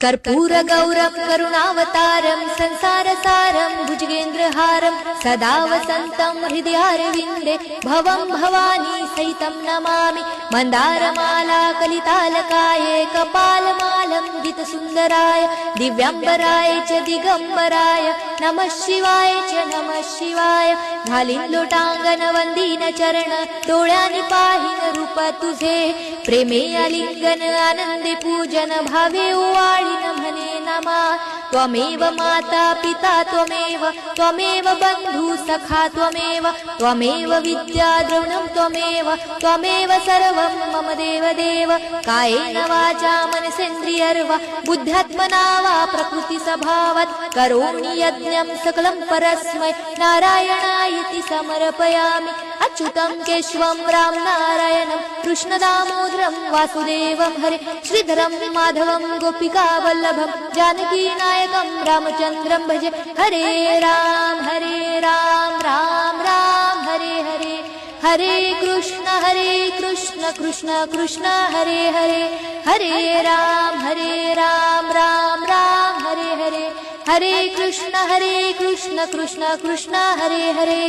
कर्पूरगौरं करुणावतारं संसारसारं भुजगेन्द्रहारं सदा वसन्तं हृदयारविन्दे भवं भवानी सहितं नमामि। मन्दारमाला कलितालकाये कपालमालं गीतसुन्दराय दिव्याम्बराय च दिगम्बराय नमः शिवाय च नमः शिवाय। घालीन लोटांगण वंदीन चरण डोळ्यांनी पाहीन रूप तुझे प्रेमे आलिंगन आनंदे पूजन भावे ओवाळीन म्हणे नमा। त्वमेव माता पिता त्वमेव बंधु सखा त्वमेव विद्या द्रविणं त्वमेव सर्वं मम देव कायेन वाचा मनसेन्द्रियर्वा बुद्ध्यात्मना वा प्रकृति स्वभावात् करोमि यज्ञं सकलं परस्मै नारायणायति समर्पयामि। अच्युतं केशवं राम नारायणं कृष्णदामोदरं वासुदेवं हरे श्रीधरं माधवं गोपिकावल्लभं जानकीनायकं रामचन्द्रं भजे। हरे राम राम राम हरे हरे हरे कृष्ण कृष्ण कृष्ण हरे हरे हरे राम राम राम हरे हरे हरे कृष्ण कृष्ण कृष्ण हरे हरे।